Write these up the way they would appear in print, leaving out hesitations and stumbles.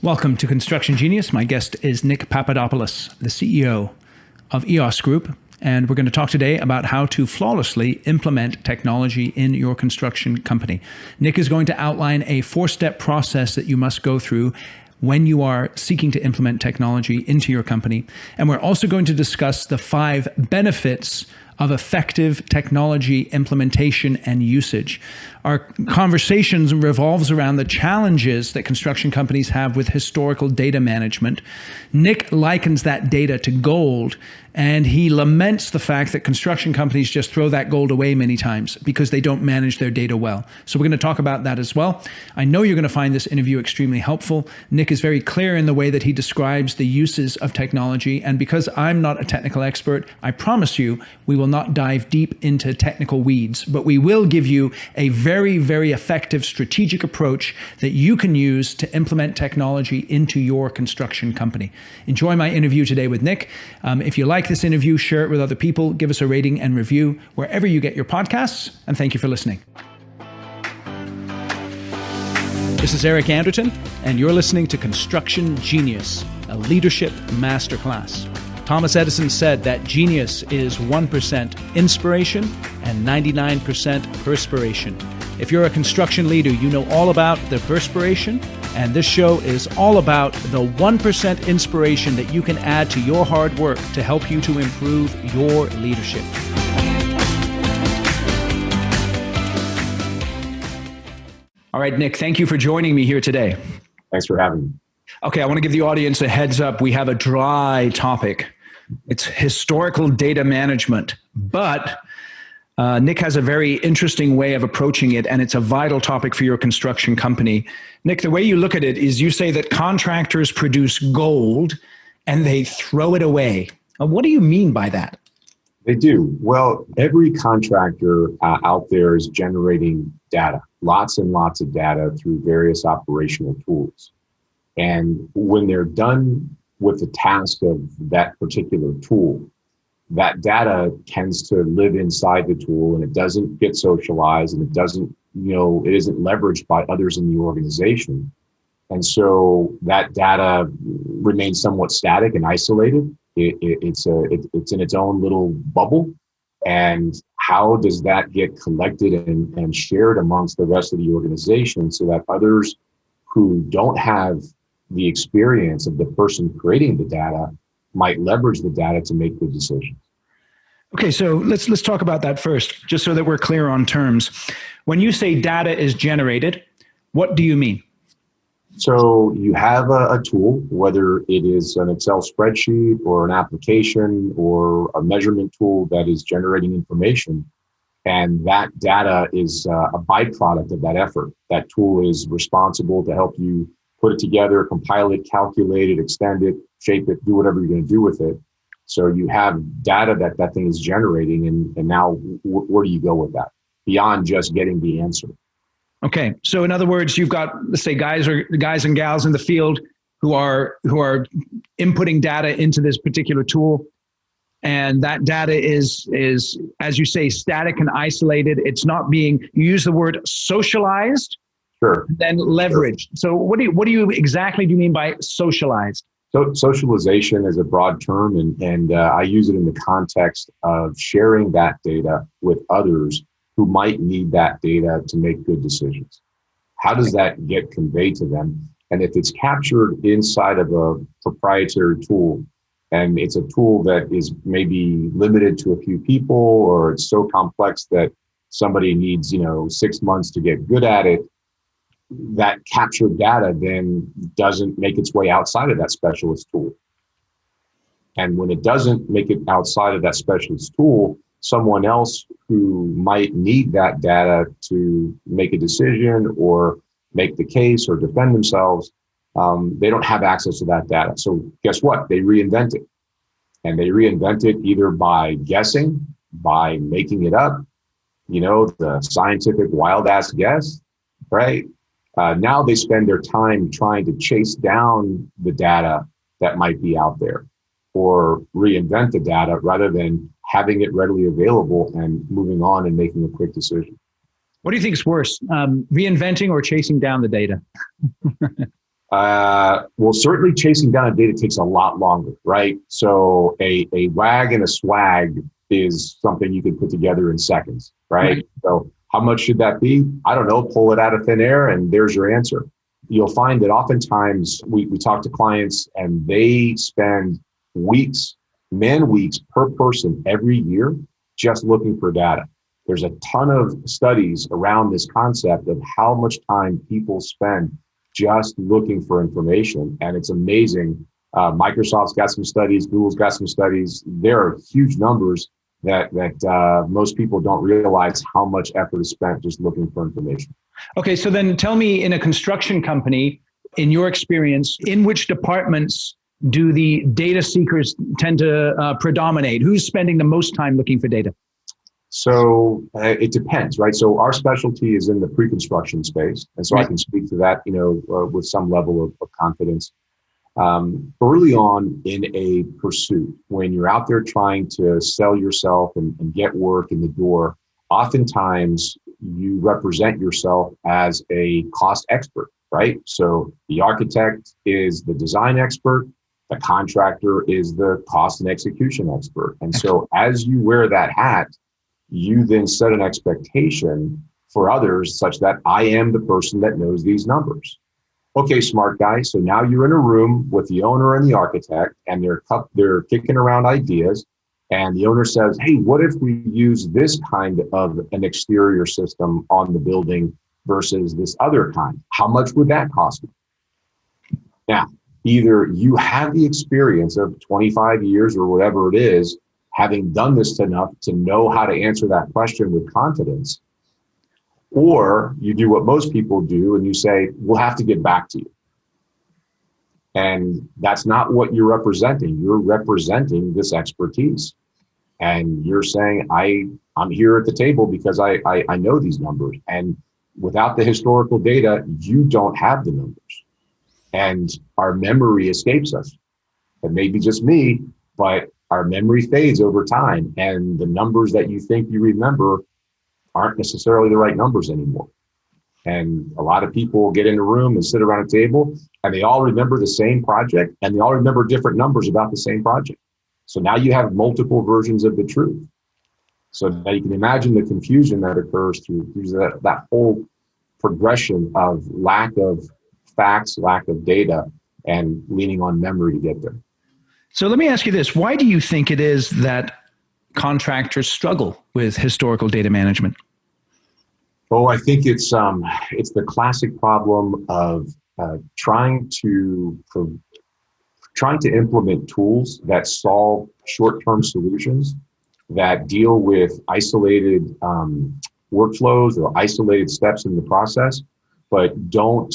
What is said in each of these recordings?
Welcome to Construction Genius. My guest is Nick Papadopoulos, the CEO of EOS Group, and we're going to talk today about how to flawlessly implement technology in your construction company. Nick is going to outline a 4-step process that you must go through when you are seeking to implement technology into your company. And we're also going to discuss the 5 benefits of effective technology implementation and usage. Our conversations revolves around the challenges that construction companies have with historical data management. Nick likens that data to gold, and he laments the fact that construction companies just throw that gold away many times because they don't manage their data well. So we're going to talk about that as well. I know you're going to find this interview extremely helpful. Nick is very clear in the way that he describes the uses of technology, and because I'm not a technical expert, I promise you we will not dive deep into technical weeds, but we will give you a very, very effective strategic approach that you can use to implement technology into your construction company. Enjoy my interview today with Nick. If you like this interview, share it with other people, give us a rating and review wherever you get your podcasts, and thank you for listening. This is Eric Anderton, and you're listening to Construction Genius, a leadership masterclass. Thomas Edison said that genius is 1% inspiration and 99% perspiration. If you're a construction leader, you know all about the perspiration, and this show is all about the 1% inspiration that you can add to your hard work to help you to improve your leadership. All right, Nick, thank you for joining me here today. Thanks for having me. Okay, I want to give the audience a heads up. We have a dry topic. It's historical data management, but Nick has a very interesting way of approaching it, and it's a vital topic for your construction company. Nick, the way you look at it is you say that contractors produce gold and they throw it away. What do you mean by that? They do. Well, every contractor out there is generating data, lots and lots of data through various operational tools. And when they're done with the task of that particular tool, that data tends to live inside the tool, and it doesn't get socialized, and it doesn't, it isn't leveraged by others in the organization. And so that data remains somewhat static and isolated. It's in its own little bubble. And how does that get collected and shared amongst the rest of the organization so that others who don't have the experience of the person creating the data might leverage the data to make good decisions? Okay, so let's talk about that first, just so that we're clear on terms. When you say data is generated, what do you mean? So you have a tool, whether it is an Excel spreadsheet or an application or a measurement tool that is generating information, and that data is a byproduct of that effort. That tool is responsible to help you put it together, compile it, calculate it, extend it, shape it, do whatever you're going to do with it. So you have data that thing is generating, and now where do you go with that beyond just getting the answer? Okay, so in other words, you've got, let's say, guys and gals in the field who are inputting data into this particular tool, and that data is, as you say, static and isolated. It's not being, you use the word socialized. Sure. Then leveraged. Sure. So what do you exactly do you mean by socialized? So socialization is a broad term, and I use it in the context of sharing that data with others who might need that data to make good decisions. How does that get conveyed to them? And if it's captured inside of a proprietary tool, and it's a tool that is maybe limited to a few people, or it's so complex that somebody needs 6 months to get good at it, that captured data then doesn't make its way outside of that specialist tool. And when it doesn't make it outside of that specialist tool, someone else who might need that data to make a decision or make the case or defend themselves, they don't have access to that data. So guess what? They reinvent it. And they reinvent it either by guessing, by making it up, the scientific wild ass guess, right? Now they spend their time trying to chase down the data that might be out there, or reinvent the data rather than having it readily available and moving on and making a quick decision. What do you think is worse, reinventing or chasing down the data? Well, certainly chasing down data takes a lot longer, right? So a wag and a swag is something you can put together in seconds, right? So how much should that be? I don't know. Pull it out of thin air and there's your answer. You'll find that oftentimes we talk to clients and they spend weeks, man weeks per person every year just looking for data. There's a ton of studies around this concept of how much time people spend just looking for information. And it's amazing. Microsoft's got some studies, Google's got some studies. There are huge numbers that most people don't realize how much effort is spent just looking for information. Okay, so then tell me, in a construction company, in your experience, in which departments do the data seekers tend to predominate? Who's spending the most time looking for data? So it depends, right? So our specialty is in the pre-construction space. And so I can speak to that, with some level of confidence. Early on in a pursuit, when you're out there trying to sell yourself and get work in the door, oftentimes you represent yourself as a cost expert, right? So the architect is the design expert, the contractor is the cost and execution expert. And so as you wear that hat, you then set an expectation for others such that I am the person that knows these numbers. Okay, smart guy. So now you're in a room with the owner and the architect, and they're kicking around ideas. And the owner says, hey, what if we use this kind of an exterior system on the building versus this other kind? How much would that cost me? Now, either you have the experience of 25 years or whatever it is, having done this enough to know how to answer that question with confidence, or you do what most people do and you say, we'll have to get back to you. And that's not what you're representing. You're representing this expertise. And you're saying, I'm here at the table because I know these numbers. And without the historical data, you don't have the numbers. And our memory escapes us. It may be just me, but our memory fades over time. And the numbers that you think you remember aren't necessarily the right numbers anymore. And a lot of people get in a room and sit around a table and they all remember the same project and they all remember different numbers about the same project. So now you have multiple versions of the truth. So now you can imagine the confusion that occurs through that whole progression of lack of facts, lack of data, and leaning on memory to get there. So let me ask you this. Why do you think it is that contractors struggle with historical data management? Oh, I think it's the classic problem of trying to implement tools that solve short-term solutions that deal with isolated workflows or isolated steps in the process, but don't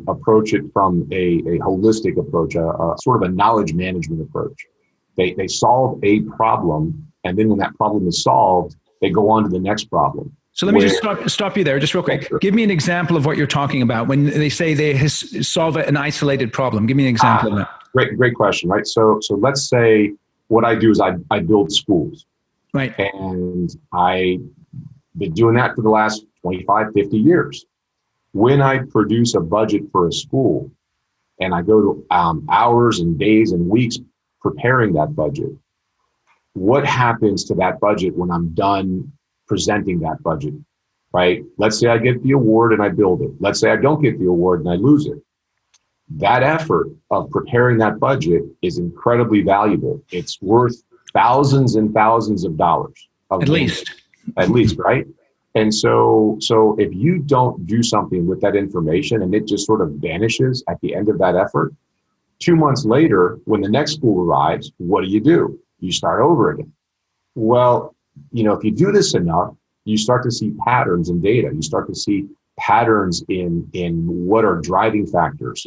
approach it from a holistic approach, a sort of a knowledge management approach. They solve a problem, and then when that problem is solved, they go on to the next problem. So let me just stop you there just real quick. Sure. Give me an example of what you're talking about when they say they solve an isolated problem. Give me an example of that. Great question, right? So let's say what I do is I build schools. Right. And I've been doing that for the last 25, 50 years. When I produce a budget for a school and I go to hours and days and weeks preparing that budget, what happens to that budget when I'm done presenting that budget, right? Let's say I get the award and I build it. Let's say I don't get the award and I lose it. That effort of preparing that budget is incredibly valuable. It's worth thousands and thousands of dollars. At least, right? And so if you don't do something with that information and it just sort of vanishes at the end of that effort, 2 months later, when the next school arrives, what do? You start over again. Well, if you do this enough, you start to see patterns in data. You start to see patterns in what are driving factors.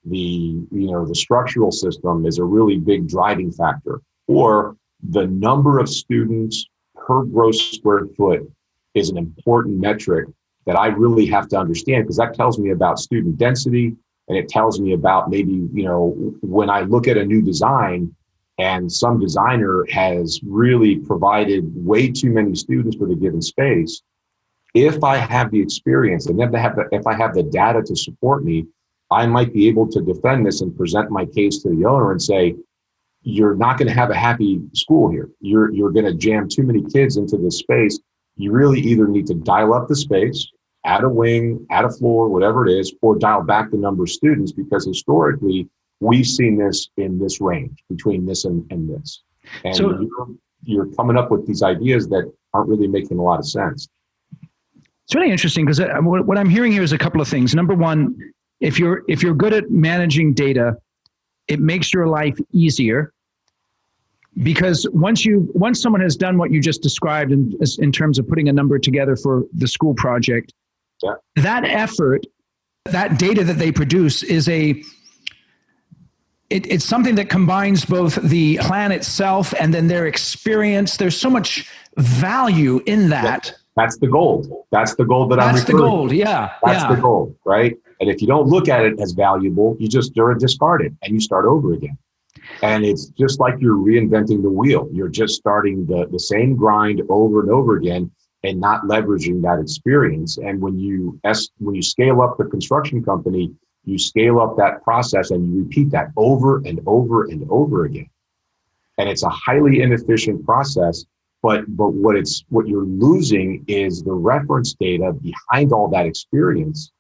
The structural system is a really big driving factor, or the number of students per gross square foot is an important metric that I really have to understand, because that tells me about student density, and it tells me about maybe, when I look at a new design and some designer has really provided way too many students for the given space, if I have the experience and if I have the data to support me, I might be able to defend this and present my case to the owner and say, you're not going to have a happy school here. You're going to jam too many kids into this space. You really either need to dial up the space, add a wing, add a floor, whatever it is, or dial back the number of students, because historically we've seen this in this range between this and this. And so you're coming up with these ideas that aren't really making a lot of sense. It's really interesting because what I'm hearing here is a couple of things. Number one, if you're good at managing data, it makes your life easier, because once someone has done what you just described in terms of putting a number together for the school project, yeah, that effort, that data that they produce is it's something that combines both the plan itself and then their experience. There's so much value in that. That's the gold. That's the gold that I'm referring to. That's the gold, yeah. That's the gold, right? And if you don't look at it as valuable, you just discard it and you start over again. And it's just like you're reinventing the wheel. You're just starting the same grind over and over again and not leveraging that experience. And when you scale up the construction company, you scale up that process and you repeat that over and over and over again. And it's a highly inefficient process. But what you're losing is the reference data behind all that experience,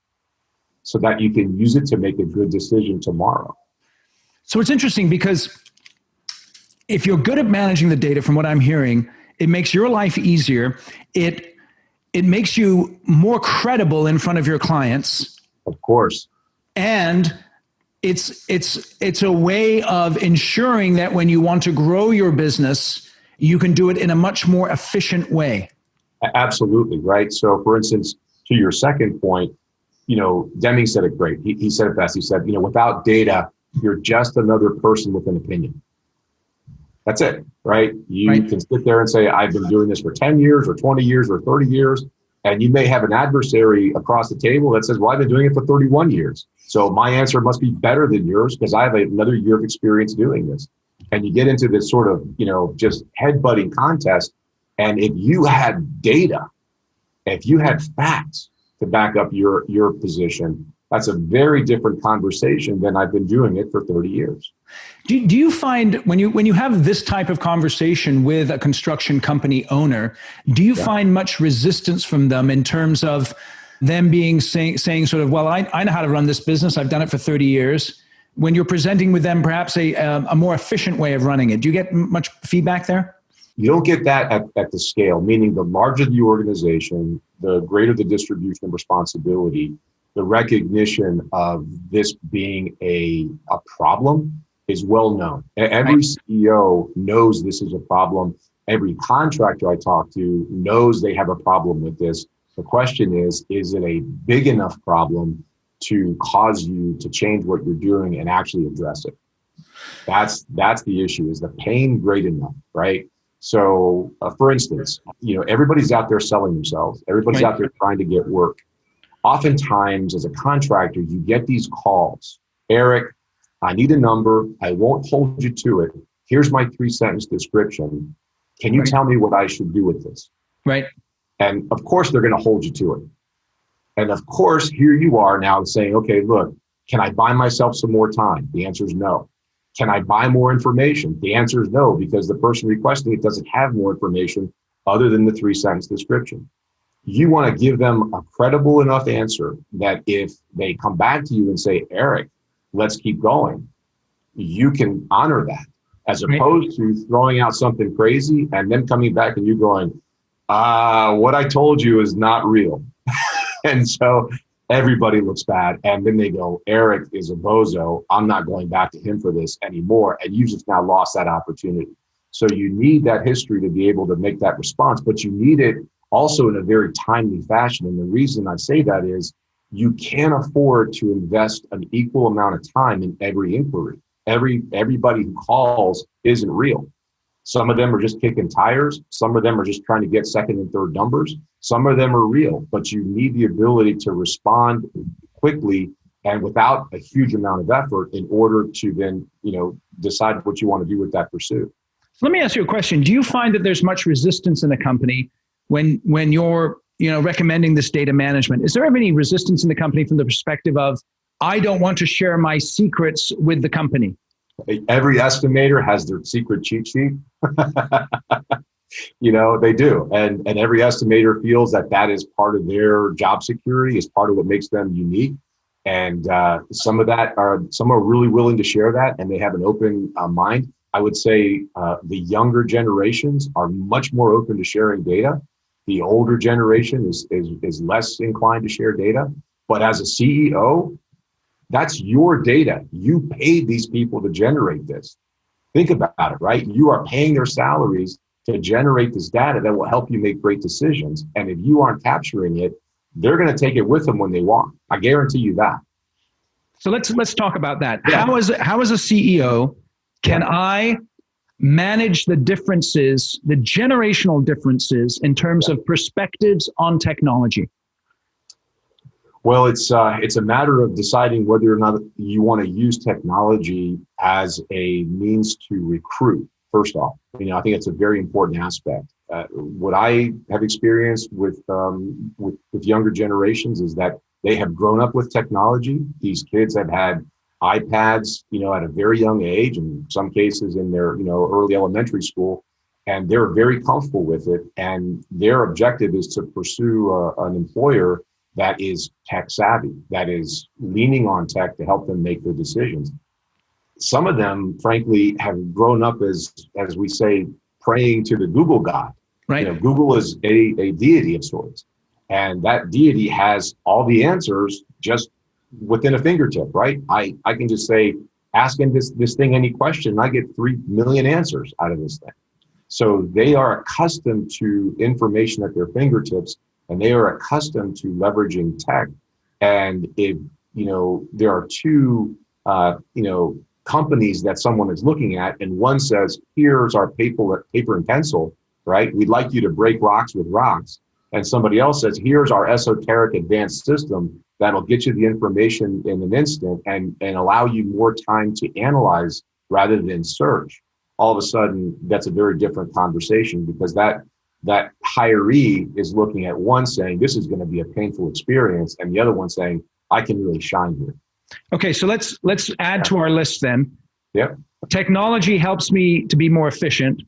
so that you can use it to make a good decision tomorrow. So it's interesting because if you're good at managing the data, from what I'm hearing, it makes your life easier. It makes you more credible in front of your clients. Of course. And it's a way of ensuring that when you want to grow your business, you can do it in a much more efficient way. Absolutely, right? So for instance, to your second point, Deming said it great. He said it best. He said, without data, you're just another person with an opinion. That's it, right? You can sit there and say, I've been doing this for 10 years or 20 years or 30 years. And you may have an adversary across the table that says, well, I've been doing it for 31 years. So my answer must be better than yours because I have another year of experience doing this. And you get into this sort of, just headbutting contest. And if you had data, if you had facts to back up your position, that's a very different conversation than I've been doing it for 30 years. Do you find when you have this type of conversation with a construction company owner, do you find much resistance from them in terms of them saying sort of, well, I know how to run this business. I've done it for 30 years. When you're presenting with them perhaps a more efficient way of running it, do you get much feedback there? You don't get that at the scale, meaning the larger the organization, the greater the distribution of responsibility, the recognition of this being a problem is well known. Every CEO knows this is a problem. Every contractor I talk to knows they have a problem with this. The question is it a big enough problem to cause you to change what you're doing and actually address it? That's the issue. Is the pain great enough, right? So, for instance, everybody's out there selling themselves. Everybody's out there trying to get work. Oftentimes, as a contractor, you get these calls. Eric, I need a number. I won't hold you to it. Here's my 3-sentence description. Can you tell me what I should do with this? Right. And of course, they're going to hold you to it. And of course, here you are now saying, okay, look, can I buy myself some more time? The answer is no. Can I buy more information? The answer is no, because the person requesting it doesn't have more information other than the 3-sentence description. You want to give them a credible enough answer that if they come back to you and say, Eric, let's keep going, you can honor that, as opposed to throwing out something crazy and then coming back and you going, what I told you is not real. And so everybody looks bad. And then they go, Eric is a bozo. I'm not going back to him for this anymore. And you just now lost that opportunity. So you need that history to be able to make that response, but you need it also in a very timely fashion. And the reason I say that is you can't afford to invest an equal amount of time in every inquiry. Everybody who calls isn't real. Some of them are just kicking tires. Some of them are just trying to get second and third numbers. Some of them are real, but you need the ability to respond quickly and without a huge amount of effort in order to then, decide what you want to do with that pursuit. So let me ask you a question. Do you find that there's much resistance in the company when you're, recommending this data management? Is there ever any resistance in the company from the perspective of, I don't want to share my secrets with the company. Every estimator has their secret cheat sheet. They do. And every estimator feels that is part of their job security, is part of what makes them unique. And some are really willing to share that, and they have an open mind. I would say the younger generations are much more open to sharing data. The older generation is less inclined to share data. But as a CEO, that's your data. You paid these people to generate this. Think about it, right? You are paying their salaries to generate this data that will help you make great decisions. And if you aren't capturing it, they're going to take it with them when they walk. I guarantee you that. So let's talk about that. Yeah. How as a CEO, can I manage the differences, the generational differences in terms of perspectives on technology? Well, it's a matter of deciding whether or not you want to use technology as a means to recruit. First off, I think it's a very important aspect. What I have experienced with younger generations is that they have grown up with technology. These kids have had iPads, at a very young age, in some cases in their, early elementary school, and they're very comfortable with it. And their objective is to pursue an employer that is tech savvy, that is leaning on tech to help them make good decisions. Some of them, frankly, have grown up as we say, praying to the Google God. Right. Google is a deity of sorts, and that deity has all the answers just within a fingertip, right? I can just say, asking this thing any question, and I get 3 million answers out of this thing. So they are accustomed to information at their fingertips, and they are accustomed to leveraging tech. And if there are two companies that someone is looking at, and one says, here's our paper and pencil, right? We'd like you to break rocks with rocks. And somebody else says, here's our esoteric advanced system that'll get you the information in an instant and allow you more time to analyze rather than search. All of a sudden, that's a very different conversation, because that hiree is looking at one saying, this is going to be a painful experience, and the other one saying, I can really shine here. Okay, so let's add to our list then. Yep. Technology helps me to be more efficient.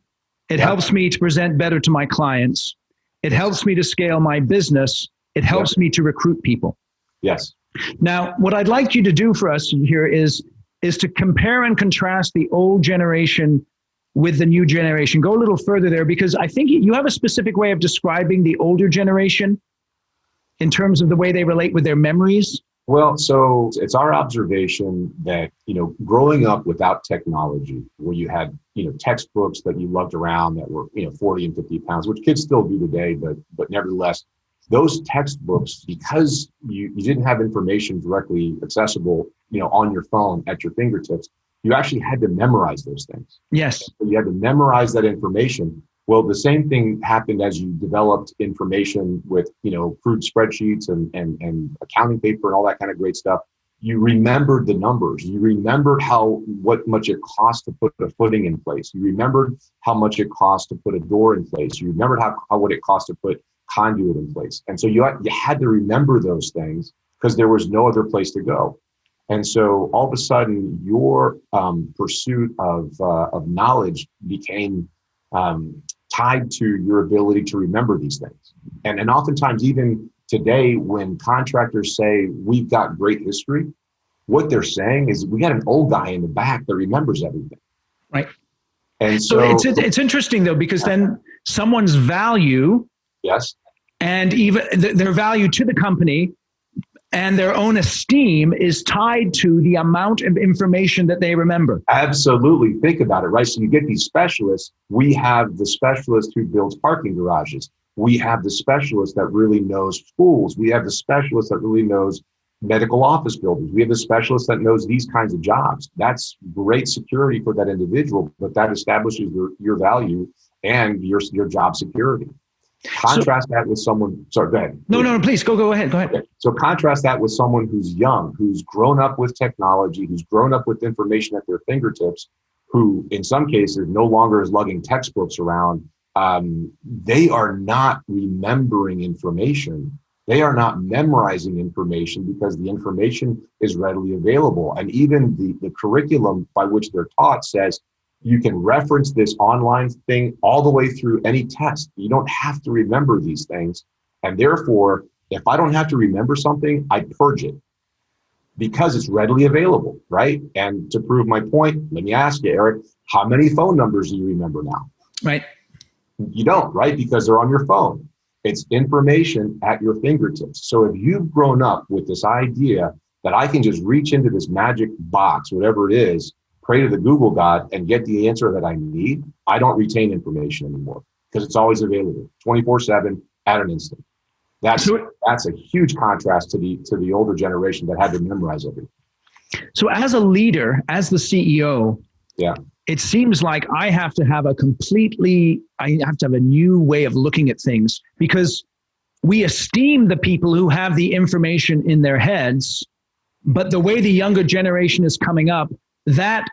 It helps me to present better to my clients. It helps me to scale my business. It helps me to recruit people. Yes. Now, what I'd like you to do for us here is to compare and contrast the old generation with the new generation. Go a little further there, because I think you have a specific way of describing the older generation in terms of the way they relate with their memories. Well, so it's our observation that, growing up without technology, where you had, textbooks that you lugged around that were, 40 and 50 pounds, which kids still do today, but nevertheless, those textbooks, because you didn't have information directly accessible, on your phone at your fingertips, you actually had to memorize those things. Yes. You had to memorize that information. Well, the same thing happened as you developed information with, crude spreadsheets and accounting paper and all that kind of great stuff. You remembered the numbers. You remembered what much it cost to put a footing in place. You remembered how much it cost to put a door in place. You remembered what it cost to put conduit in place. And so you had to remember those things because there was no other place to go. And so all of a sudden, your pursuit of knowledge became tied to your ability to remember these things. And oftentimes, even today, when contractors say we've got great history, what they're saying is we got an old guy in the back that remembers everything. Right. And so it's interesting, though, because then someone's value, yes, and even their value to the company and their own esteem is tied to the amount of information that they remember. Absolutely. Think about it, right? So you get these specialists. We have the specialist who builds parking garages. We have the specialist that really knows schools. We have the specialist that really knows medical office buildings. We have the specialist that knows these kinds of jobs. That's great security for that individual, but that establishes your value and your job security. Contrast that with someone, sorry, go ahead. No, please, go ahead. Okay. So contrast that with someone who's young, who's grown up with technology, who's grown up with information at their fingertips, who in some cases no longer is lugging textbooks around. They are not remembering information They are not memorizing information because the information is readily available. And even the curriculum by which they're taught says you can reference this online thing all the way through any test. You don't have to remember these things. And therefore, if I don't have to remember something, I purge it because it's readily available, right? And to prove my point, let me ask you, Eric, how many phone numbers do you remember now? Right. You don't, right? Because they're on your phone. It's information at your fingertips. So if you've grown up with this idea that I can just reach into this magic box, whatever it is, pray to the Google God and get the answer that I need, I don't retain information anymore because it's always available 24/7 at an instant. That's a huge contrast to the older generation that had to memorize everything. So as a leader, as the CEO, yeah, it seems like I have to have a new way of looking at things, because we esteem the people who have the information in their heads, but the way the younger generation is coming up, that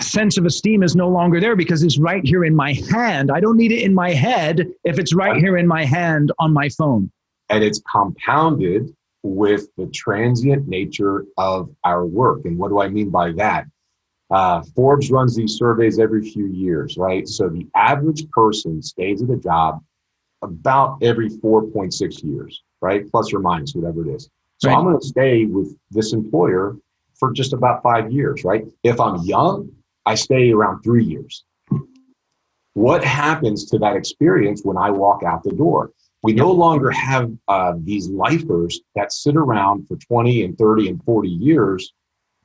sense of esteem is no longer there because it's right here in my hand. I don't need it in my head if it's right here in my hand on my phone. And it's compounded with the transient nature of our work. And what do I mean by that? Forbes runs these surveys every few years, right? So the average person stays at a job about every 4.6 years, right? Plus or minus, whatever it is. So right. I'm going to stay with this employer for just about 5 years, right? If I'm young, I stay around 3 years. What happens to that experience when I walk out the door? We no longer have these lifers that sit around for 20 and 30 and 40 years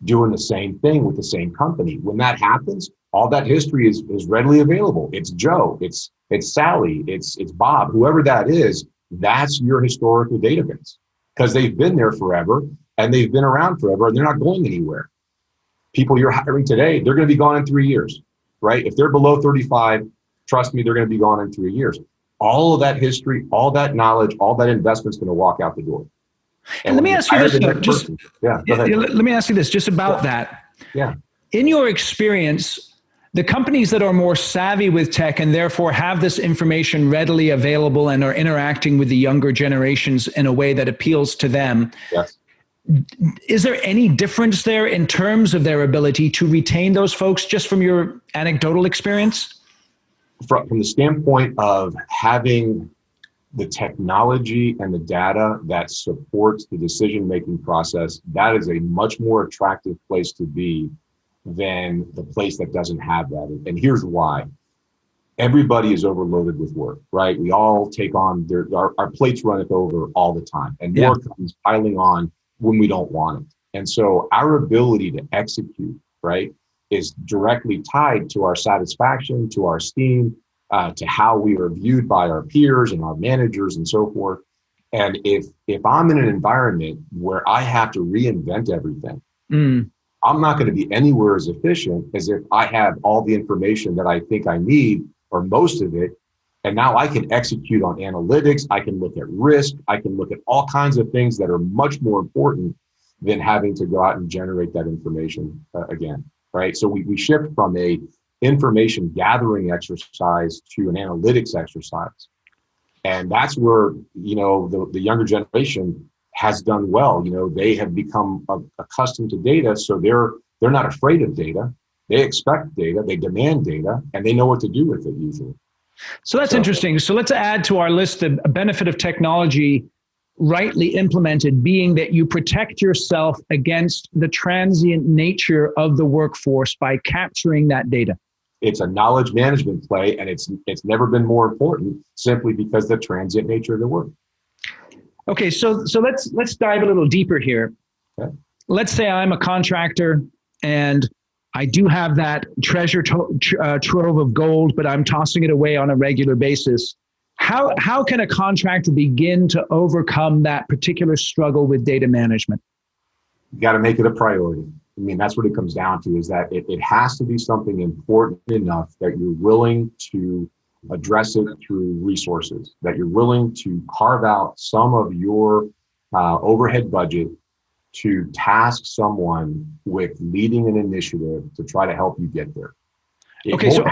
doing the same thing with the same company. When that happens, all that history is readily available. It's Joe, it's Sally, it's Bob, whoever that is, that's your historical database because they've been there forever and they've been around forever and they're not going anywhere. People you're hiring today, they're going to be gone in 3 years, right? If they're below 35, trust me, they're going to be gone in 3 years. All of that history, all that knowledge, all that investment's going to walk out the door. And let me ask you this, let me ask you this, just about that. Yeah. In your experience, the companies that are more savvy with tech and therefore have this information readily available and are interacting with the younger generations in a way that appeals to them, yes. Is there any difference there in terms of their ability to retain those folks, just from your anecdotal experience? From the standpoint of having the technology and the data that supports the decision-making process, that is a much more attractive place to be than the place that doesn't have that. And here's why. Everybody is overloaded with work, right? We all take on, our plates runneth over all the time, and more comes piling on when we don't want it. And so our ability to execute, right, is directly tied to our satisfaction, to our esteem, to how we are viewed by our peers and our managers and so forth. And if I'm in an environment where I have to reinvent everything, I'm not going to be anywhere as efficient as if I have all the information that I think I need, or most of it. And now I can execute on analytics. I can look at risk. I can look at all kinds of things that are much more important than having to go out and generate that information again. Right. So we shift from a information gathering exercise to an analytics exercise. And that's where, the younger generation has done well. They have become accustomed to data. So they're not afraid of data. They expect data, they demand data, and they know what to do with it usually. So that's interesting. So let's add to our list a benefit of technology rightly implemented being that you protect yourself against the transient nature of the workforce by capturing that data. It's a knowledge management play, and it's never been more important simply because of the transient nature of the work. Okay, so let's dive a little deeper here. Okay. Let's say I'm a contractor and I do have that treasure trove of gold, but I'm tossing it away on a regular basis. How can a contractor begin to overcome that particular struggle with data management? You got to make it a priority. I mean, that's what it comes down to, is that it has to be something important enough that you're willing to address it through resources, that you're willing to carve out some of your overhead budget to task someone with leading an initiative to try to help you get there. Okay, so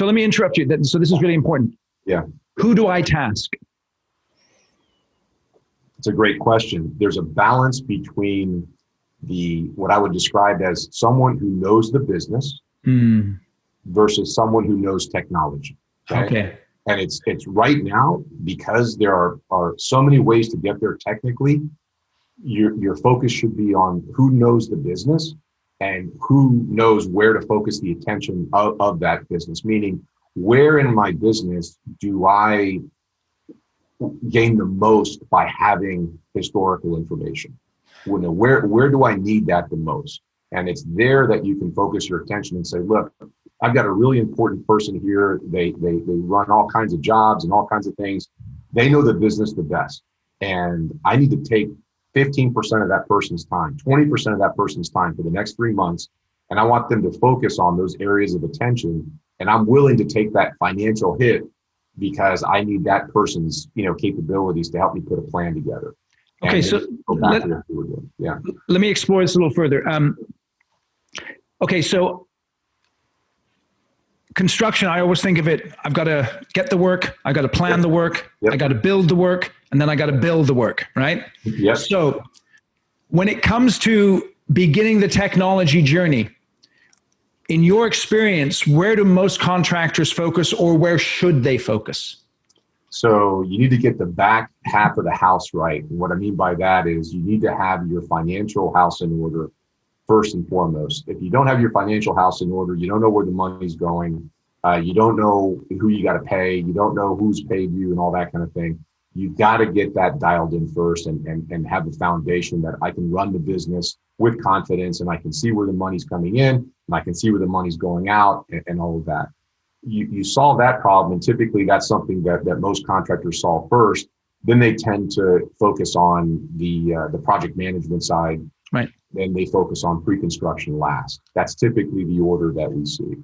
let me interrupt you. So this is really important. Yeah. Who do I task? It's a great question. There's a balance between what I would describe as someone who knows the business versus someone who knows technology. Okay. And it's right now, because there are so many ways to get there technically, your focus should be on who knows the business and who knows where to focus the attention of that business. Meaning, where in my business do I gain the most by having historical information? Where do I need that the most? And it's there that you can focus your attention and say, look, I've got a really important person here. They run all kinds of jobs and all kinds of things. They know the business the best. And I need to take 15% of that person's time, 20% of that person's time for the next 3 months. And I want them to focus on those areas of attention. And I'm willing to take that financial hit because I need that person's, capabilities to help me put a plan together. Okay, so let me explore this a little further. Okay, so construction, I always think of it, I've got to get the work, I've got to plan the work, I got to build the work, and then I got to build the work, right? Yes. So when it comes to beginning the technology journey, in your experience, where do most contractors focus, or where should they focus? So you need to get the back half of the house right. And what I mean by that is you need to have your financial house in order first and foremost. If you don't have your financial house in order, you don't know where the money's going. You don't know who you got to pay. You don't know who's paid you and all that kind of thing. You got to get that dialed in first and have the foundation that I can run the business with confidence, and I can see where the money's coming in and I can see where the money's going out and all of that. You solve that problem, and typically that's something that most contractors solve first. Then they tend to focus on the project management side. Right. Then they focus on pre-construction last. That's typically the order that we see.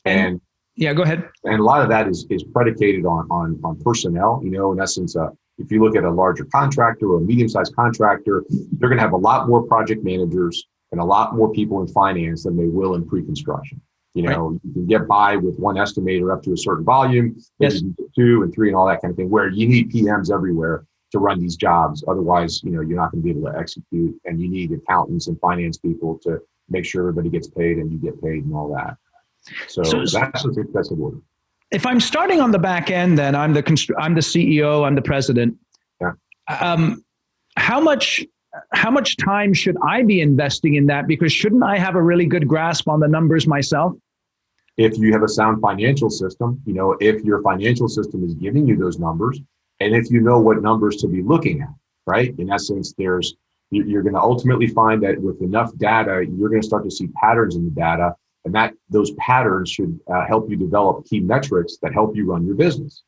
And yeah, go ahead. And a lot of that is predicated on personnel. In essence, if you look at a larger contractor or a medium-sized contractor, they're going to have a lot more project managers and a lot more people in finance than they will in pre-construction. You can get by with one estimator up to a certain volume, maybe you can get 2 and 3 and all that kind of thing, where you need PMs everywhere to run these jobs. Otherwise, you're not going to be able to execute, and you need accountants and finance people to make sure everybody gets paid and you get paid and all that. So that's the successive order. If I'm starting on the back end, then I'm the CEO, I'm the president. Yeah. How much time should I be investing in that? Because shouldn't I have a really good grasp on the numbers myself? If you have a sound financial system, if your financial system is giving you those numbers, and if you know what numbers to be looking at, right? In essence, you're going to ultimately find that with enough data, you're going to start to see patterns in the data, and that those patterns should help you develop key metrics that help you run your business.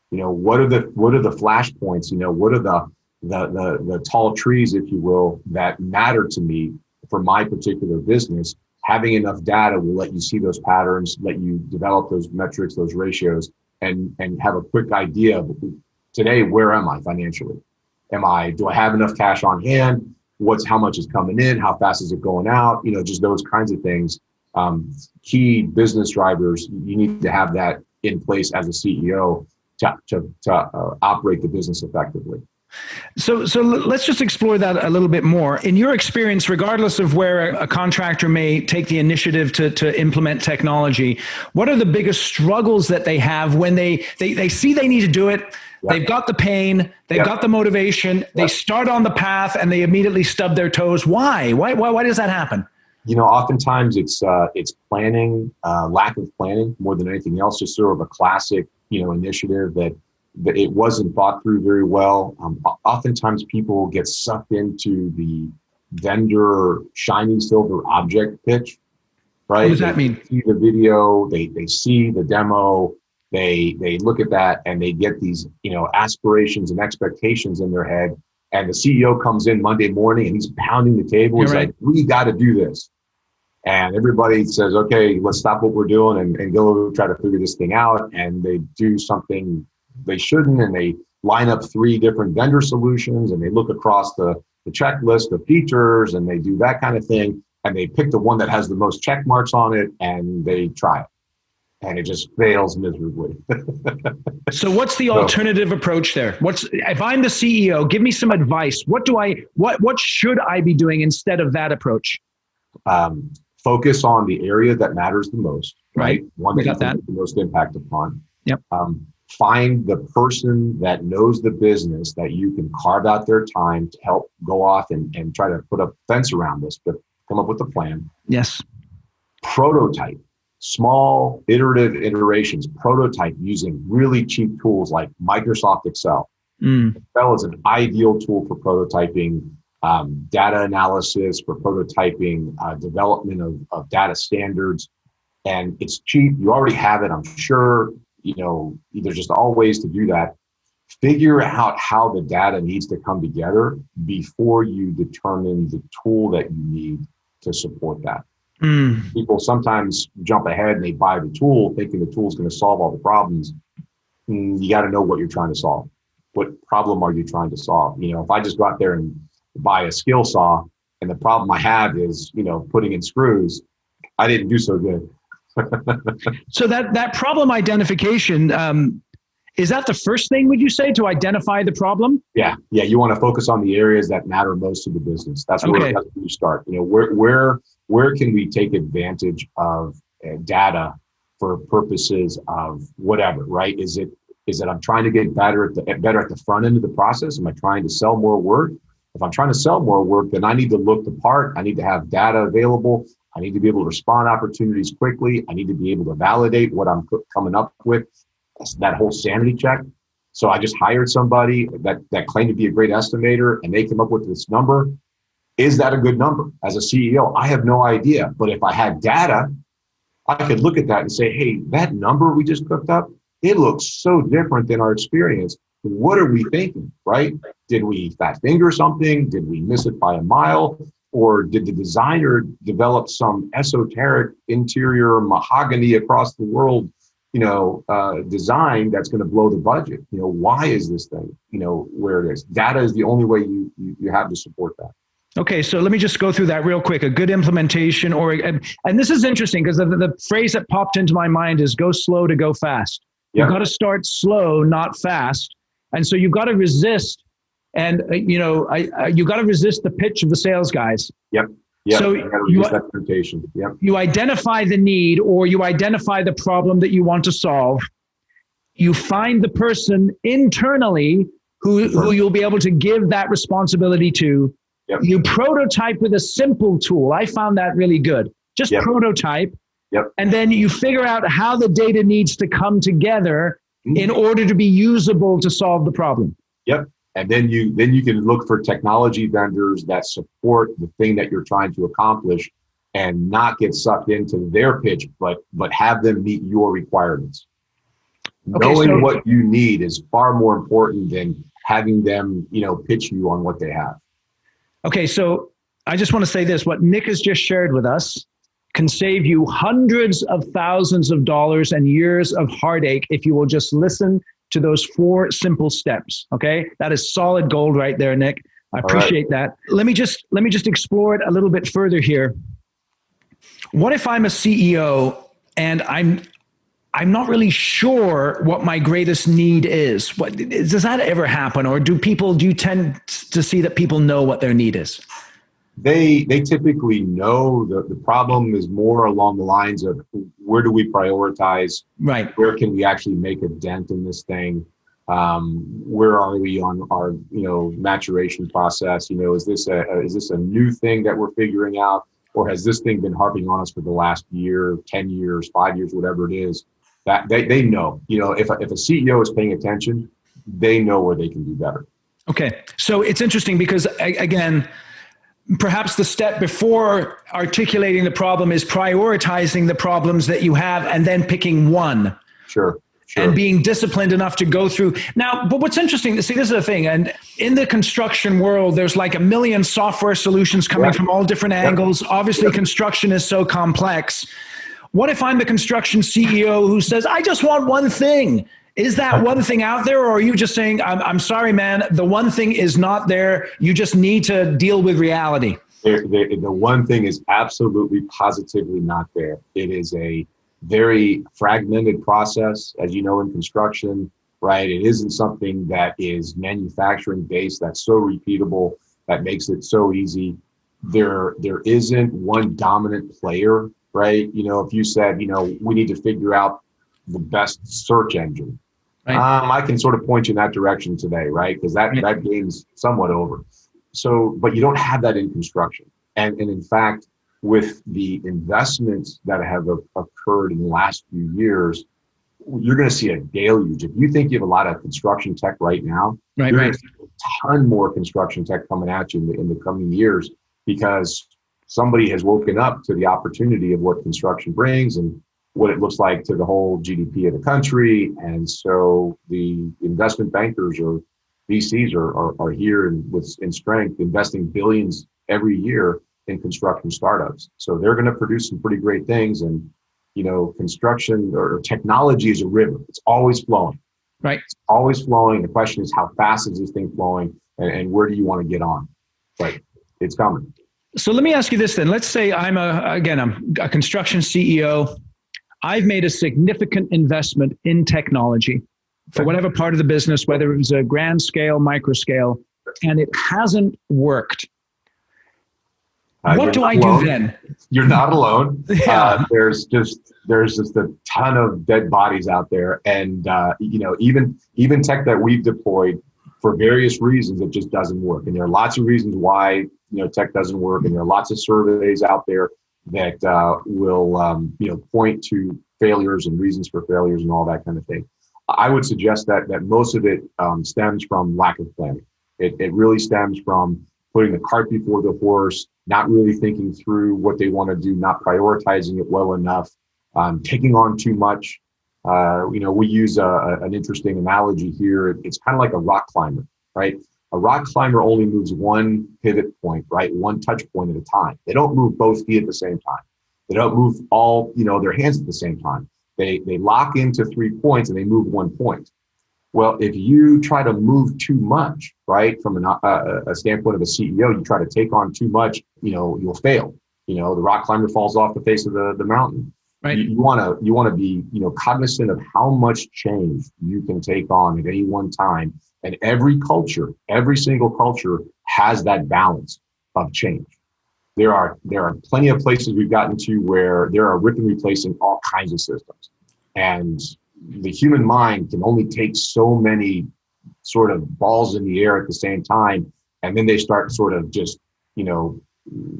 What are the flashpoints? What are the tall trees, if you will, that matter to me for my particular business? Having enough data will let you see those patterns, let you develop those metrics, those ratios, and have a quick idea of today, where am I financially? Do I have enough cash on hand? How much is coming in? How fast is it going out? Just those kinds of things. Key business drivers, you need to have that in place as a CEO to operate the business effectively. So let's just explore that a little bit more. In your experience, regardless of where a contractor may take the initiative to implement technology, what are the biggest struggles that they have when they see they need to do it? Yep. They've got the pain, they've got the motivation, they start on the path, and they immediately stub their toes. Why? Why does that happen? Oftentimes it's planning, lack of planning more than anything else. Just sort of a classic, initiative that it wasn't thought through very well. Oftentimes people get sucked into the vendor shiny silver object pitch, right? What does that mean? They see the video, they see the demo, they look at that, and they get these, aspirations and expectations in their head. And the CEO comes in Monday morning and he's pounding the table. He's like, we got to do this. And everybody says, okay, let's stop what we're doing and go try to figure this thing out. And they do something they shouldn't, and they line up 3 different vendor solutions, and they look across the checklist of features, and they do that kind of thing, and they pick the one that has the most check marks on it, and they try it. and it just fails miserably. So what's the alternative approach there? If I'm the CEO, give me some advice. What should I be doing instead of that approach? Focus on the area that matters the most, right? One that you can make the most impact upon. Yep. Find the person that knows the business that you can carve out their time to help go off and try to put a fence around this, but come up with a plan. Yes. Prototype. Small iterative iterations, prototype using really cheap tools like Microsoft Excel. Excel is an ideal tool for prototyping, data analysis, for prototyping, development of data standards. And it's cheap. You already have it, I'm sure. There's just all ways to do that. Figure out how the data needs to come together before you determine the tool that you need to support that. People sometimes jump ahead and they buy the tool thinking the tool is going to solve all the problems. You got to know what you're trying to solve. What problem are you trying to solve? If I just go out there and buy a skill saw and the problem I have is, putting in screws, I didn't do so good. So that problem identification, is that the first thing, would you say, to identify the problem? Yeah. You want to focus on the areas that matter most to the business. That's where you start. Where can we take advantage of data for purposes of whatever, right? Is it I'm trying to get better at the front end of the process? Am I trying to sell more work? If I'm trying to sell more work, then I need to look the part. I need to have data available. I need to be able to respond to opportunities quickly. I need to be able to validate what I'm coming up with. That whole sanity check. So I just hired somebody that claimed to be a great estimator, and they came up with this number. Is that a good number? As a CEO, I have no idea. But if I had data, I could look at that and say, hey, that number we just cooked up, it looks so different than our experience. What are we thinking, right? Did we fat finger something? Did we miss it by a mile? Or did the designer develop some esoteric interior mahogany across the world design that's going to blow the budget? Why is this thing, where it is? Data is the only way you have to support that. Okay, so let me just go through that real quick. A good implementation, and this is interesting because the phrase that popped into my mind is go slow to go fast. Yep. You've got to start slow, not fast. And so you've got to resist, and you've got to resist the pitch of the sales guys. Yep. So that temptation. Yep. You identify the need, or you identify the problem that you want to solve. You find the person internally who you'll be able to give that responsibility to. Yep. You prototype with a simple tool. I found that really good. Just prototype. Yep. And then you figure out how the data needs to come together in order to be usable to solve the problem. Yep. And then you can look for technology vendors that support the thing that you're trying to accomplish, and not get sucked into their pitch, but have them meet your requirements. Okay, knowing what you need is far more important than having them, pitch you on what they have. Okay, so I just want to say this. What Nick has just shared with us can save you hundreds of thousands of dollars and years of heartache if you will just listen to those 4 simple steps. Okay, that is solid gold right there, Nick. I appreciate that. Let me just explore it a little bit further here. What if I'm a CEO and I'm not really sure what my greatest need is? Does that ever happen? Or do you tend to see that people know what their need is? They typically know. The problem is more along the lines of, where do we prioritize? Right. Where can we actually make a dent in this thing? Where are we on our maturation process? Is this a new thing that we're figuring out, or has this thing been harping on us for the last year, 10 years, 5 years, whatever it is? That they know. If a CEO is paying attention, they know where they can do better. Okay, so it's interesting because again, perhaps the step before articulating the problem is prioritizing the problems that you have and then picking one. Sure. And being disciplined enough to go through. Now, but what's interesting, see, this is the thing, and in the construction world, there's like a million software solutions coming from all different angles. Obviously, construction is so complex. What if I'm the construction CEO who says, I just want one thing? Is that one thing out there, or are you just saying, I'm sorry, man, the one thing is not there. You just need to deal with reality? The one thing is absolutely, positively not there. It is a very fragmented process, as you know, in construction, right? It isn't something that is manufacturing based, that's so repeatable, that makes it so easy. There isn't one dominant player, right? If you said, we need to figure out the best search engine, right. I can sort of point you in that direction today, right? Because that game's somewhat over. So, but you don't have that in construction. And in fact, with the investments that have occurred in the last few years, you're going to see a deluge. If you think you have a lot of construction tech right now, you're going to see a ton more construction tech coming at you in the coming years, because somebody has woken up to the opportunity of what construction brings and what it looks like to the whole GDP of the country. And so the investment bankers or VCs are here in strength, investing billions every year in construction startups. So they're going to produce some pretty great things. And, construction or technology is a river. It's always flowing. Right. It's always flowing. The question is, how fast is this thing flowing, and where do you want to get on? But it's coming. So let me ask you this then. Let's say I'm a construction CEO. I've made a significant investment in technology for whatever part of the business, whether it was a grand scale, micro scale, and it hasn't worked. What do I do then? You're not alone. Yeah. There's just a ton of dead bodies out there, and even tech that we've deployed for various reasons, it just doesn't work. And there are lots of reasons why tech doesn't work, and there are lots of surveys out there that will point to failures and reasons for failures and all that kind of thing. I would suggest that most of it stems from lack of planning. It really stems from putting the cart before the horse, not really thinking through what they want to do, not prioritizing it well enough, taking on too much. We use an interesting analogy here. It's kind of like a rock climber, right? A rock climber only moves one pivot point, right? One touch point at a time. They don't move both feet at the same time. They don't move all, their hands at the same time. They lock into 3 points and they move 1 point. Well, if you try to move too much, right, from a standpoint of a CEO, you try to take on too much, you'll fail. The rock climber falls off the face of the mountain. Right. You want to be, cognizant of how much change you can take on at any one time. And every single culture has that balance of change. There are plenty of places we've gotten to where there are ripping and replacing all kinds of systems. And the human mind can only take so many sort of balls in the air at the same time. And then they start sort of just,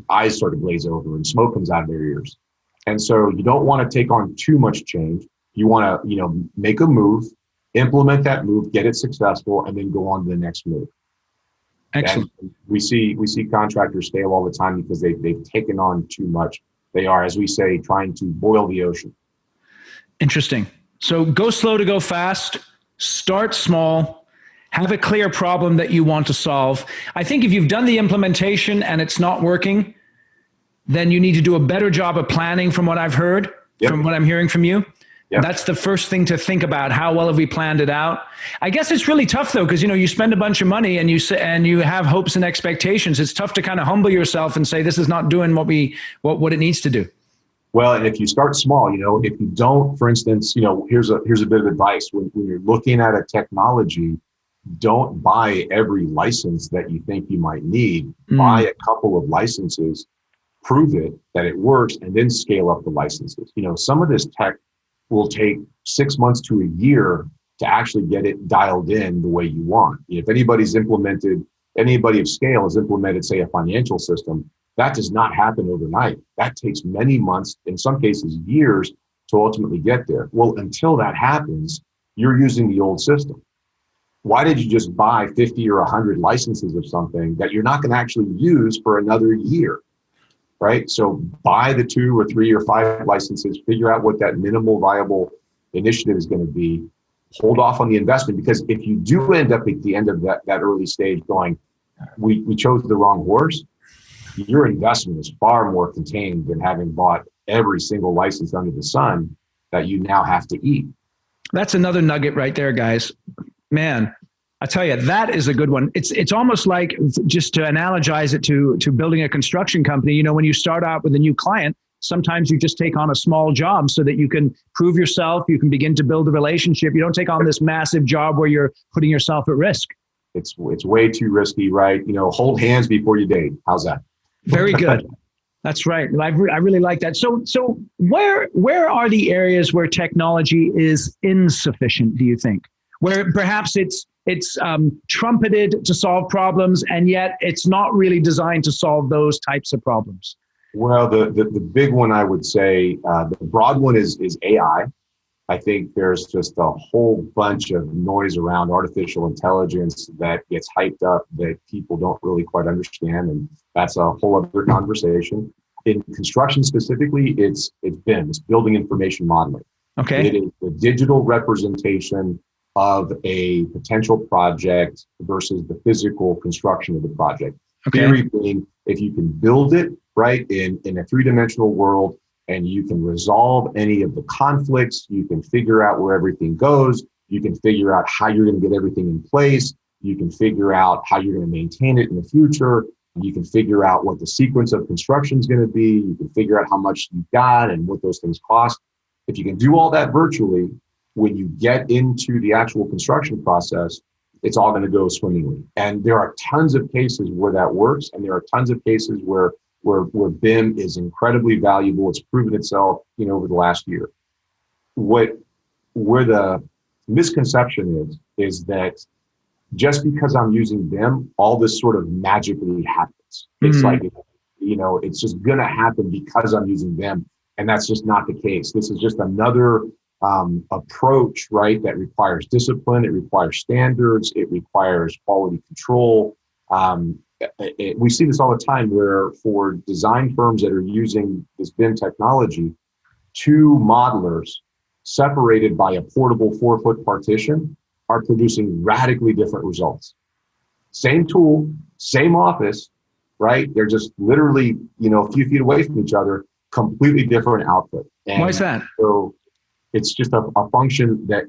eyes sort of glaze over and smoke comes out of their ears. And so you don't want to take on too much change. You want to, make a move, implement that move, get it successful, and then go on to the next move. Excellent. And we see contractors fail all the time because they've taken on too much. They are, as we say, trying to boil the ocean. Interesting. So go slow to go fast, start small, have a clear problem that you want to solve. I think if you've done the implementation and it's not working, then you need to do a better job of planning, from what I've heard, from what I'm hearing from you. Yep. That's the first thing to think about. How well have we planned it out? I guess it's really tough though, because you spend a bunch of money and you have hopes and expectations. It's tough to kind of humble yourself and say this is not doing what it needs to do. Well, and if you start small, if you don't, for instance, here's a bit of advice. When you're looking at a technology, don't buy every license that you think you might need. Buy a couple of licenses, prove it that it works, and then scale up the licenses. Some of this tech will take 6 months to a year to actually get it dialed in the way you want. If anybody of scale has implemented, say, a financial system, that does not happen overnight. That takes many months, in some cases years, to ultimately get there. Well, until that happens, you're using the old system. Why did you just buy 50 or 100 licenses of something that you're not going to actually use for another year? Right? So buy the 2 or 3 or 5 licenses, figure out what that minimal viable initiative is going to be, hold off on the investment, because if you do end up at the end of that early stage going, we chose the wrong horse, your investment is far more contained than having bought every single license under the sun that you now have to eat. That's another nugget right there, guys. Man, I tell you, that is a good one. It's almost like, just to analogize it to building a construction company, when you start out with a new client, sometimes you just take on a small job so that you can prove yourself, you can begin to build a relationship. You don't take on this massive job where you're putting yourself at risk. It's way too risky, right? Hold hands before you date. How's that? Very good. That's right. I really like that. So where are the areas where technology is insufficient, do you think? Where perhaps it's trumpeted to solve problems, and yet it's not really designed to solve those types of problems? Well, the big one, I would say, the broad one is AI. I think there's just a whole bunch of noise around artificial intelligence that gets hyped up that people don't really quite understand. And that's a whole other conversation. In construction specifically, it's BIM, it's building information modeling. Okay. It is the digital representation of a potential project versus the physical construction of the project. Okay. Theory being, if you can build it right in a three-dimensional world, and you can resolve any of the conflicts, you can figure out where everything goes, you can figure out how you're going to get everything in place, you can figure out how you're going to maintain it in the future, you can figure out what the sequence of construction is going to be, you can figure out how much you've got and what those things cost. If you can do all that virtually, when you get into the actual construction process, it's all going to go swimmingly. And there are tons of cases where that works, and there are tons of cases where BIM is incredibly valuable. It's proven itself, over the last year. Where the misconception is that just because I'm using BIM, all this sort of magically happens. It's like, it's just going to happen because I'm using BIM. And that's just not the case. This is just another approach, right, that requires discipline. It requires standards. It requires quality control. We see this all the time where for design firms that are using this BIM technology, two modelers separated by a portable 4-foot partition are producing radically different results. Same tool, same office, right? They're just literally, a few feet away from each other, completely different output. And why is that? So it's just a function that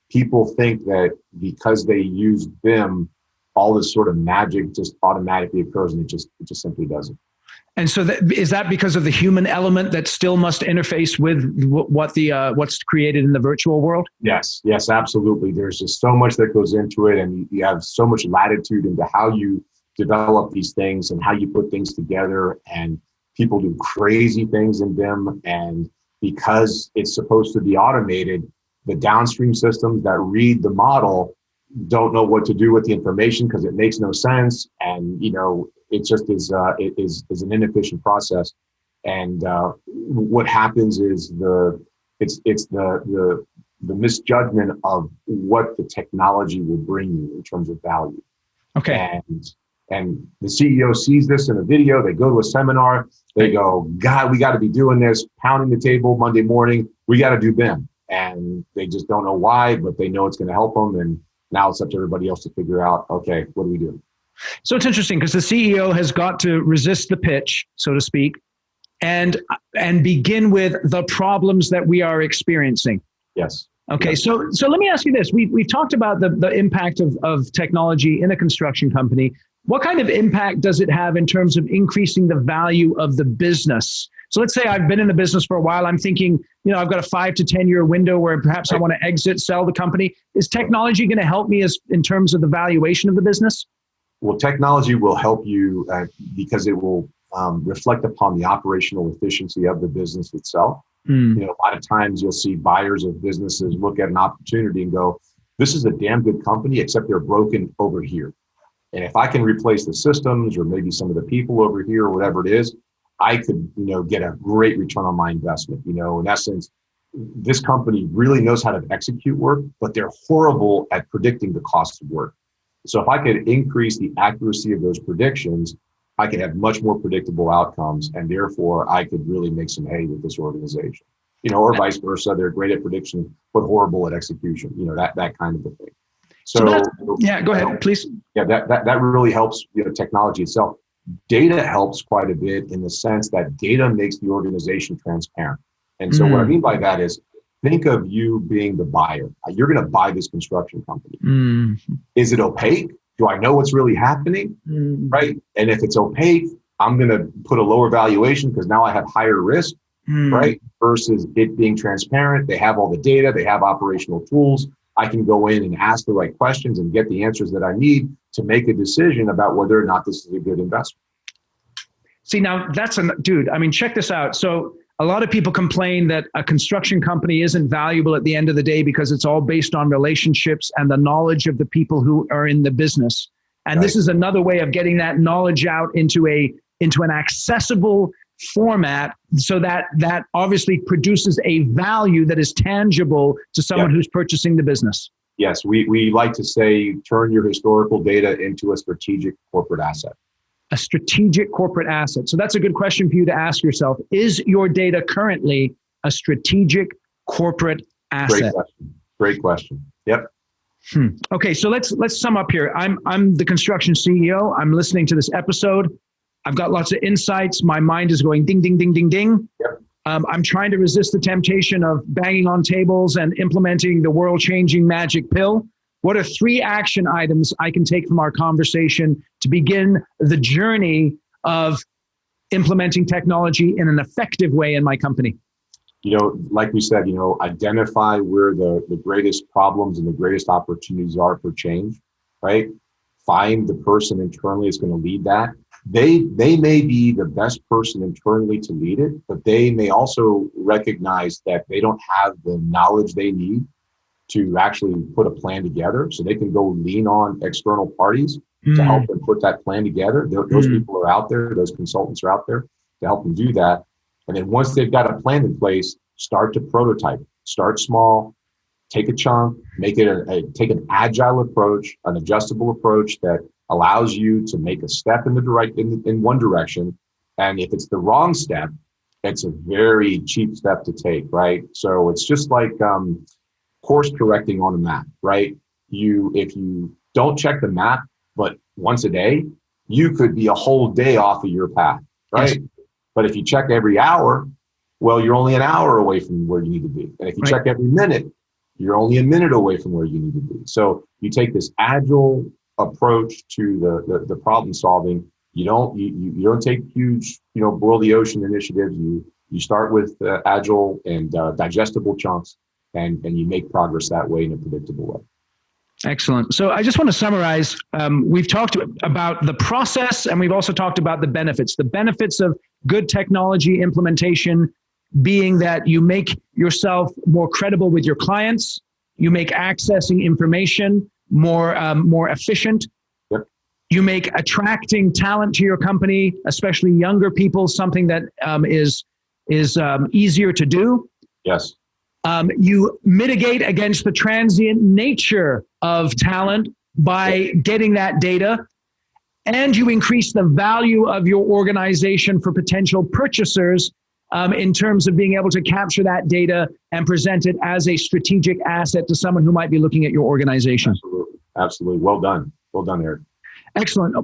people think that because they use BIM, all this sort of magic just automatically occurs, and it just simply doesn't. And so is that because of the human element that still must interface with what's created in the virtual world? Yes, absolutely. There's just so much that goes into it, and you have so much latitude into how you develop these things and how you put things together. And people do crazy things in BIM, and because it's supposed to be automated, the downstream systems that read the model don't know what to do with the information because it makes no sense, and it just is an inefficient process. And what happens is the misjudgment of what the technology will bring you in terms of value. Okay. And the CEO sees this in a video. They go to a seminar. They go, God, we got to be doing this, pounding the table Monday morning. We got to do BIM, and they just don't know why, but they know it's going to help them. And now it's up to everybody else to figure out, okay, what do we do? So it's interesting because the CEO has got to resist the pitch, so to speak, and begin with the problems that we are experiencing. Yes. Okay. Yes. So let me ask you this. We've talked about the impact of technology in a construction company. What kind of impact does it have in terms of increasing the value of the business? So let's say I've been in the business for a while. I'm thinking, I've got a 5 to 10 year window where perhaps I want to exit, sell the company. Is technology going to help me in terms of the valuation of the business? Well, technology will help you because it will reflect upon the operational efficiency of the business itself. A lot of times you'll see buyers of businesses look at an opportunity and go, this is a damn good company, except they're broken over here. And if I can replace the systems or maybe some of the people over here or whatever it is, I could, get a great return on my investment. In essence, this company really knows how to execute work, but they're horrible at predicting the cost of work. So if I could increase the accuracy of those predictions, I could have much more predictable outcomes, and therefore I could really make some hay with this organization. Or vice versa. They're great at prediction, but horrible at execution. That kind of a thing. So go ahead, please. Yeah, that really helps. Technology itself. Data helps quite a bit in the sense that data makes the organization transparent. And so what I mean by that is, think of you being the buyer. You're going to buy this construction company. Is it opaque? Do I know what's really happening? Right? And if it's opaque, I'm going to put a lower valuation because now I have higher risk, right? Versus it being transparent. They have all the data, they have operational tools. I can go in and ask the right questions and get the answers that I need to make a decision about whether or not this is a good investment. See, now dude, I mean, check this out. So a lot of people complain that a construction company isn't valuable at the end of the day because it's all based on relationships and the knowledge of the people who are in the business. And This is another way of getting that knowledge out into an accessible format, so that obviously produces a value that is tangible to someone who's purchasing the business. Yes, we like to say, turn your historical data into a strategic corporate asset. A strategic corporate asset. So that's a good question for you to ask yourself. Is your data currently a strategic corporate asset? Great question. Yep. Okay, so let's sum up here. I'm the construction CEO. I'm listening to this episode. I've got lots of insights. My mind is going ding, ding, ding, ding, ding. Yep. I'm trying to resist the temptation of banging on tables and implementing the world-changing magic pill. What are 3 action items I can take from our conversation to begin the journey of implementing technology in an effective way in my company? Like we said, identify where the greatest problems and the greatest opportunities are for change, right? Find the person internally that's going to lead that. They may be the best person internally to lead it, but they may also recognize that they don't have the knowledge they need to actually put a plan together. So they can go lean on external parties to help them put that plan together. Those people are out there, those consultants are out there to help them do that. And then once they've got a plan in place, start to prototype. Start small, take a chunk, make it take an agile approach, an adjustable approach that allows you to make a step in one direction. And if it's the wrong step, it's a very cheap step to take, right? So it's just like course correcting on a map, right? If you don't check the map, but once a day, you could be a whole day off of your path, right? Yes. But if you check every hour, well, you're only an hour away from where you need to be. And if you check every minute, you're only a minute away from where you need to be. So you take this agile approach to the problem solving. You don't take huge, boil the ocean initiatives. You start with agile and digestible chunks, and you make progress that way in a predictable way. Excellent. So I just want to summarize. We've talked about the process, and we've also talked about the benefits. The benefits of good technology implementation being that you make yourself more credible with your clients, you make accessing information more efficient. Yep. You make attracting talent to your company, especially younger people, something that is easier to do. Yes. You mitigate against the transient nature of talent by getting that data, and you increase the value of your organization for potential purchasers in terms of being able to capture that data and present it as a strategic asset to someone who might be looking at your organization. Absolutely. Well done, Eric. Excellent.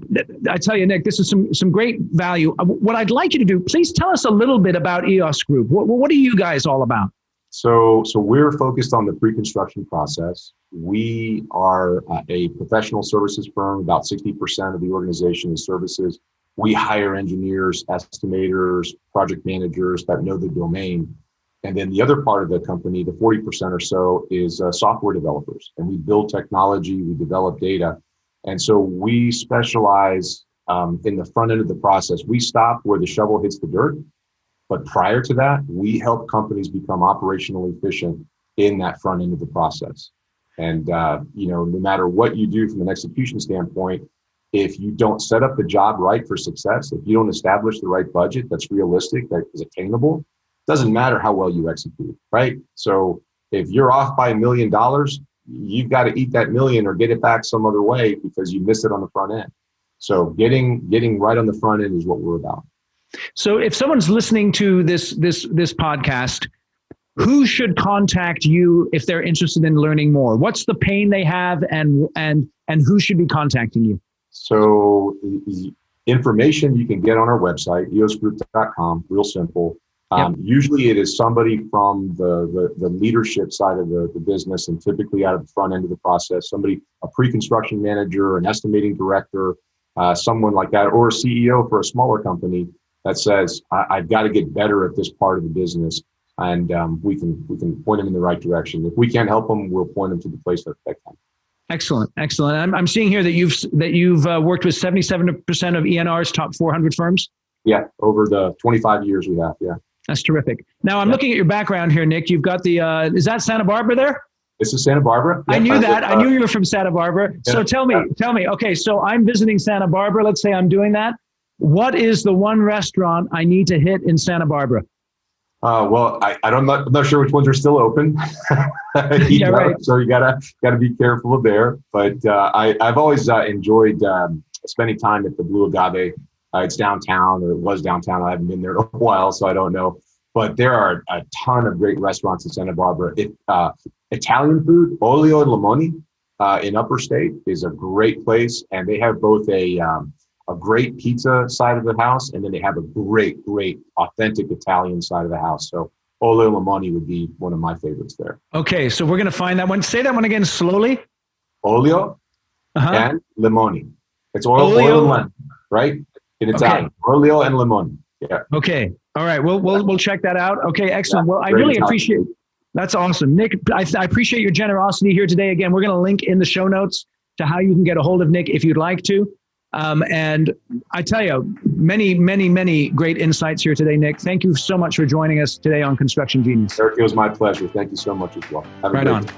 I tell you, Nick, this is some great value. What I'd like you to do, please tell us a little bit about EOS Group. What are you guys all about? So we're focused on the pre-construction process. We are a professional services firm. About 60% of the organization is services. We hire engineers, estimators, project managers that know the domain. And then the other part of the company, the 40% or so, is software developers. And we build technology, we develop data. And so we specialize in the front end of the process. We stop where the shovel hits the dirt. But prior to that, we help companies become operationally efficient in that front end of the process. And, no matter what you do from an execution standpoint, if you don't set up the job right for success, if you don't establish the right budget that's realistic, that is attainable, it doesn't matter how well you execute, right? So if you're off by $1 million, you've got to eat that million or get it back some other way because you missed it on the front end. So getting right on the front end is what we're about. So if someone's listening to this podcast, who should contact you if they're interested in learning more? What's the pain they have, and who should be contacting you? So the information you can get on our website, eosgroup.com, real simple. Yep. Usually it is somebody from the leadership side of the business, and typically out of the front end of the process, a pre-construction manager, an estimating director, someone like that, or a CEO for a smaller company that says, I've got to get better at this part of the business, and we can point them in the right direction. If we can't help them, we'll point them to the place that can. Excellent. I'm seeing here that you've worked with 77% of ENR's top 400 firms. Yeah, over the 25 years we have. Yeah, that's terrific. Now I'm looking at your background here, Nick. You've got the is that Santa Barbara there? This is Santa Barbara. Yeah, I knew that. I knew you were from Santa Barbara. Yeah, so tell me. Okay, so I'm visiting Santa Barbara. Let's say I'm doing that. What is the one restaurant I need to hit in Santa Barbara? Well, I'm not sure which ones are still open. Yeah, right. So you gotta be careful there. But I've always enjoyed spending time at the Blue Agave. It's downtown, or it was downtown. I haven't been there in a while, so I don't know. But there are a ton of great restaurants in Santa Barbara. Italian food, Olio and Limoni in Upper State is a great place, and they have both a great pizza side of the house, and then they have a great authentic Italian side of the house. So Olio Limoni would be one of my favorites there. Okay, so we're going to find that one. Say that one again slowly. Olio and Limoni. It's oil and lemon, right? In Italian. Okay. Olio and Limoni. Yeah. Okay. All right. We'll check that out. Okay. Excellent. Yeah, well, I really appreciate. That's awesome, Nick. I appreciate your generosity here today. Again, we're going to link in the show notes to how you can get a hold of Nick if you'd like to. And I tell you, many great insights here today, Nick. Thank you so much for joining us today on Construction Genius. Eric, it was my pleasure. Thank you so much as well. Right on.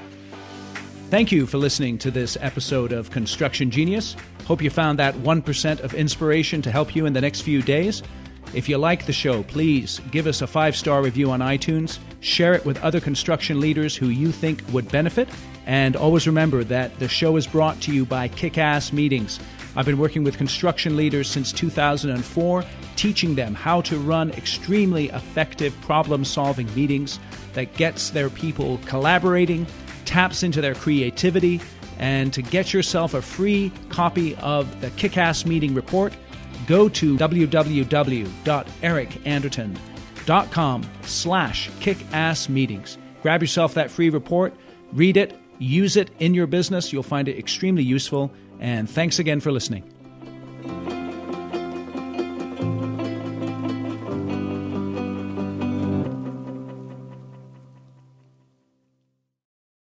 Thank you for listening to this episode of Construction Genius. Hope you found that 1% of inspiration to help you in the next few days. If you like the show, please give us a 5-star review on iTunes, share it with other construction leaders who you think would benefit, and always remember that the show is brought to you by Kick-Ass Meetings. I've been working with construction leaders since 2004, teaching them how to run extremely effective problem-solving meetings that gets their people collaborating, taps into their creativity, and to get yourself a free copy of the Kick-Ass Meeting Report, go to www.ericanderton.com/kickassmeetings. Grab yourself that free report, read it, use it in your business. You'll find it extremely useful. And thanks again for listening.